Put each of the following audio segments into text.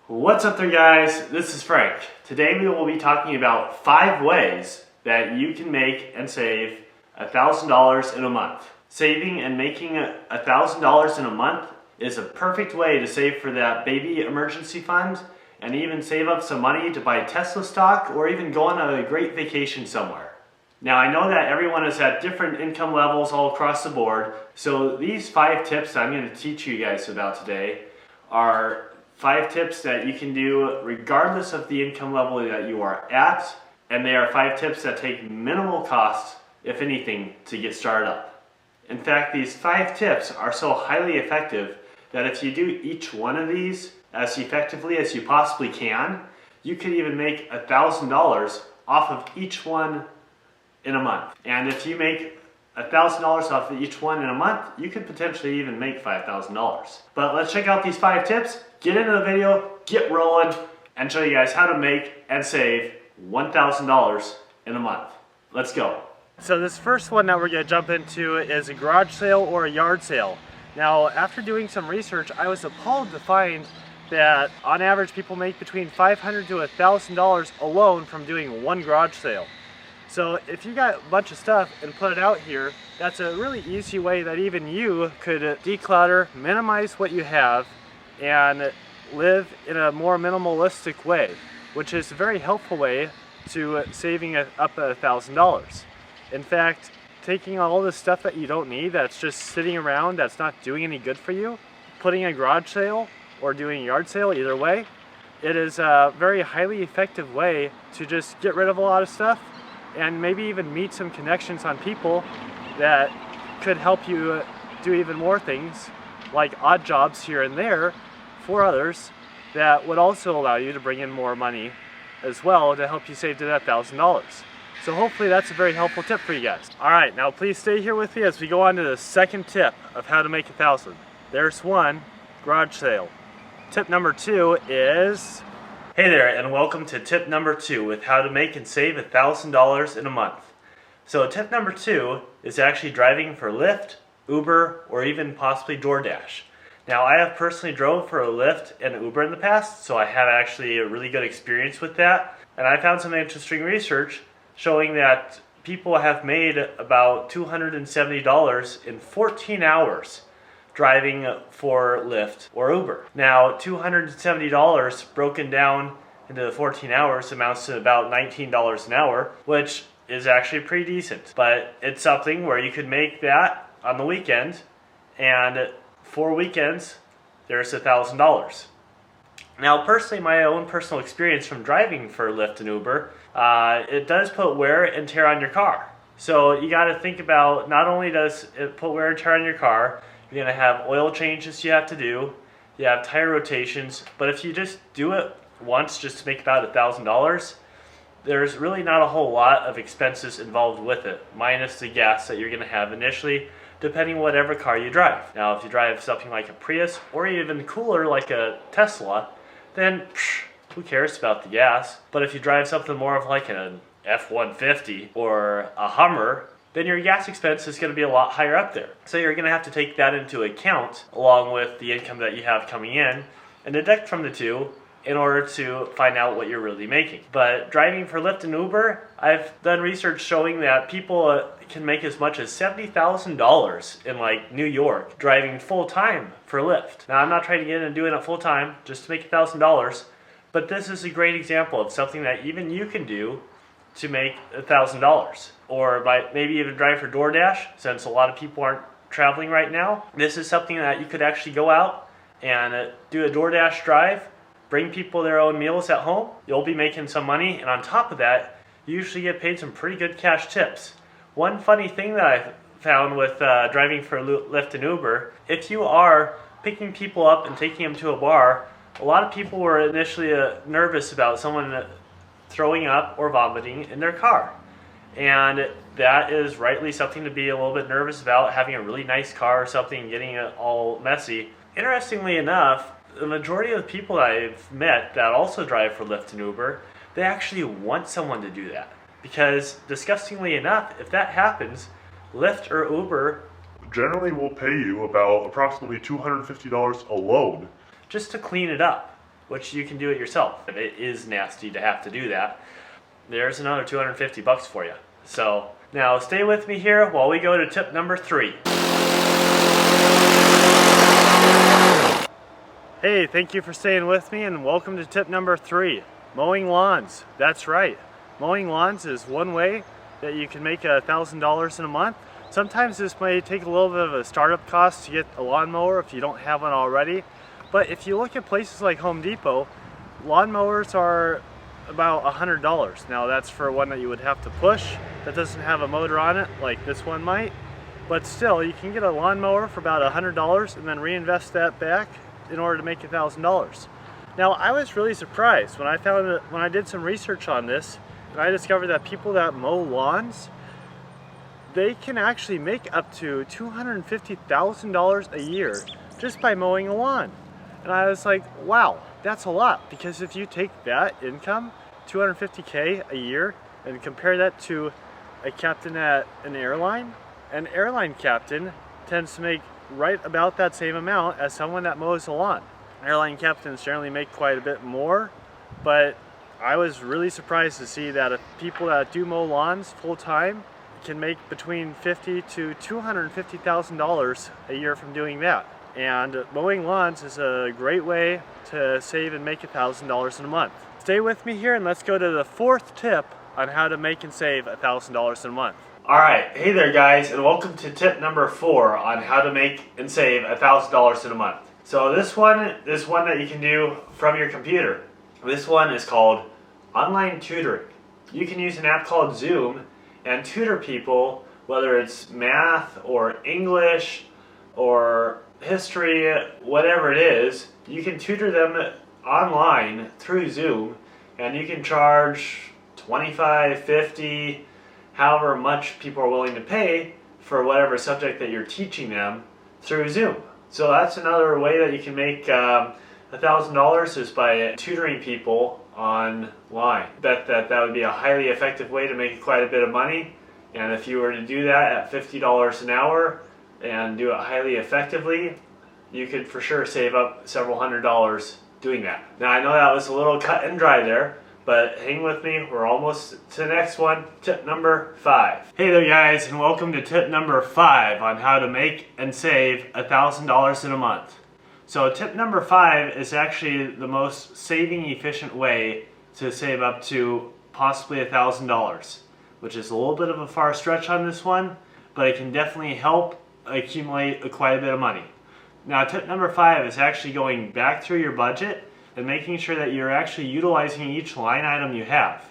What's up there, guys? This is Frank. Today we will be talking about 5 ways that you can make and save $1,000 in a month. Saving and making $1,000 in a month is a perfect way to save for that baby emergency fund and even save up some money to buy Tesla stock or even go on a great vacation somewhere. Now, I know that everyone is at different income levels all across the board, so these 5 tips that I'm going to teach you guys about today are 5 tips that you can do regardless of the income level that you are at, and they are 5 tips that take minimal cost, if anything, to get started up. In fact, these 5 tips are so highly effective that if you do each one of these as effectively as you possibly can, you could even make $1,000 off of each one in a month. And if you make $1,000 off of each one in a month, you could potentially even make $5,000. But let's check out these 5 tips, get into the video, get rolling, and show you guys how to make and save $1,000 in a month. Let's go. So this first one that we're going to jump into is a garage sale or a yard sale. Now, after doing some research, I was appalled to find that on average people make between $500 to $1,000 alone from doing one garage sale. So if you got a bunch of stuff and put it out here, that's a really easy way that even you could declutter, minimize what you have, and live in a more minimalistic way, which is a very helpful way to saving up $1,000. In fact, taking all this stuff that you don't need, that's just sitting around, that's not doing any good for you, putting a garage sale or doing a yard sale, either way, it is a very highly effective way to just get rid of a lot of stuff and maybe even meet some connections on people that could help you do even more things, like odd jobs here and there for others that would also allow you to bring in more money as well to help you save to that $1,000. So hopefully that's a very helpful tip for you guys. Alright, now please stay here with me as we go on to the second tip of how to make $1,000. There's one, garage sale. Tip number 2 is... Hey there, and welcome to tip number 2 with how to make and save $1,000 in a month. So tip number 2 is actually driving for Lyft, Uber, or even possibly DoorDash. Now, I have personally drove for a Lyft and Uber in the past, so I have actually a really good experience with that. And I found some interesting research showing that people have made about $270 in 14 hours driving for Lyft or Uber. Now, $270 broken down into 14 hours amounts to about $19 an hour, which is actually pretty decent. But it's something where you could make that on the weekend, and 4 weekends, there's $1,000. Now, personally, my own personal experience from driving for Lyft and Uber, it does put wear and tear on your car. So you got to think about, not only does it put wear and tear on your car, you're going to have oil changes you have to do, you have tire rotations, but if you just do it once just to make about $1,000, there's really not a whole lot of expenses involved with it, minus the gas that you're going to have initially, depending on whatever car you drive. Now, if you drive something like a Prius, or even cooler like a Tesla, then who cares about the gas? But if you drive something more of like an F-150 or a Hummer, then your gas expense is going to be a lot higher up there. So you're going to have to take that into account along with the income that you have coming in and deduct from the two in order to find out what you're really making. But driving for Lyft and Uber, I've done research showing that people can make as much as $70,000 in like New York driving full time for Lyft. Now, I'm not trying to get into doing it full time just to make $1,000, but this is a great example of something that even you can do to make $1,000. Or maybe even drive for DoorDash, since a lot of people aren't traveling right now. This is something that you could actually go out and do a DoorDash drive, bring people their own meals at home. You'll be making some money, and on top of that, you usually get paid some pretty good cash tips. One funny thing that I found with driving for Lyft and Uber, if you are picking people up and taking them to a bar, a lot of people were initially nervous about someone throwing up or vomiting in their car. And that is rightly something to be a little bit nervous about, having a really nice car or something and getting it all messy. Interestingly enough, the majority of the people I've met that also drive for Lyft and Uber, they actually want someone to do that. Because disgustingly enough, if that happens, Lyft or Uber generally will pay you about approximately $250 a load just to clean it up. which you can do it yourself. It is nasty to have to do that. There's another 250 bucks for you. So now stay with me here while we go to tip number 3. Hey, thank you for staying with me and welcome to tip number 3, mowing lawns. That's right. Mowing lawns is one way that you can make $1,000 in a month. Sometimes this may take a little bit of a startup cost to get a lawnmower if you don't have one already. But if you look at places like Home Depot, lawnmowers are about $100. Now that's for one that you would have to push that doesn't have a motor on it like this one might. But still, you can get a lawnmower for about $100 and then reinvest that back in order to make $1,000. Now I was really surprised when I did some research on this, and I discovered that people that mow lawns, they can actually make up to $250,000 a year just by mowing a lawn. And I was like, wow, that's a lot, because if you take that income, $250K a year, and compare that to a captain at an airline captain tends to make right about that same amount as someone that mows a lawn. Airline captains generally make quite a bit more, but I was really surprised to see that if people that do mow lawns full-time can make between $50,000 to $250,000 a year from doing that. And mowing lawns is a great way to save and make $1,000 in a month. Stay with me here and let's go to the 4th tip on how to make and save $1,000 in a month. Alright, hey there guys, and welcome to tip number 4 on how to make and save $1,000 in a month. So this one is one that you can do from your computer. This one is called online tutoring. You can use an app called Zoom and tutor people, whether it's math or English or history, whatever it is. You can tutor them online through Zoom, and you can charge $25, $50, however much people are willing to pay for whatever subject that you're teaching them through Zoom. So that's another way that you can make $1,000 is by tutoring people online. Bet that would be a highly effective way to make quite a bit of money. And if you were to do that at $50 an hour and do it highly effectively, you could for sure save up several $100s doing that. Now I know that was a little cut and dry there, but hang with me, we're almost to the next one, tip number 5. Hey there guys, and welcome to tip number 5 on how to make and save $1,000 in a month. So tip number 5 is actually the most saving efficient way to save up to possibly $1,000, which is a little bit of a far stretch on this one, but it can definitely help accumulate quite a bit of money. Now tip number 5 is actually going back through your budget and making sure that you're actually utilizing each line item you have.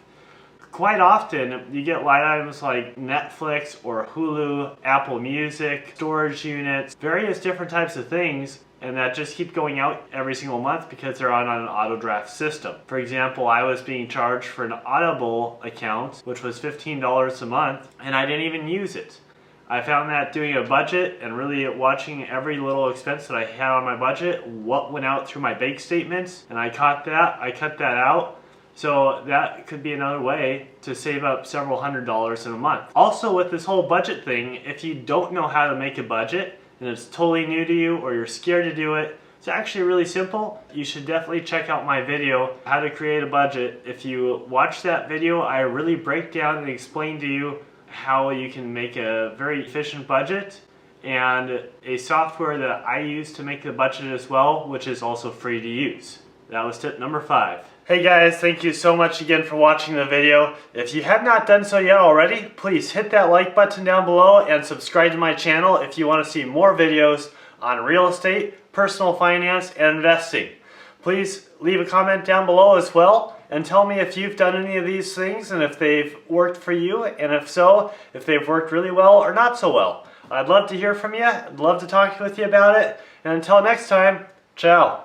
Quite often you get line items like Netflix or Hulu, Apple Music, storage units, various different types of things, and that just keep going out every single month because they're on an auto draft system. For example, I was being charged for an Audible account, which was $15 a month, and I didn't even use it. I found that doing a budget and really watching every little expense that I had on my budget, what went out through my bank statements, and I cut that out. So that could be another way to save up several $100s in a month. Also with this whole budget thing, if you don't know how to make a budget and it's totally new to you or you're scared to do it, it's actually really simple. You should definitely check out my video, How to Create a Budget. If you watch that video, I really break down and explain to you how you can make a very efficient budget, and a software that I use to make the budget as well, which is also free to use. That was tip number 5. Hey guys, thank you so much again for watching the video. If you have not done so yet already, please hit that like button down below and subscribe to my channel if you want to see more videos on real estate, personal finance, and investing. Please leave a comment down below as well and tell me if you've done any of these things and if they've worked for you, and if so, if they've worked really well or not so well. I'd love to hear from you. I'd love to talk with you about it. And until next time, ciao.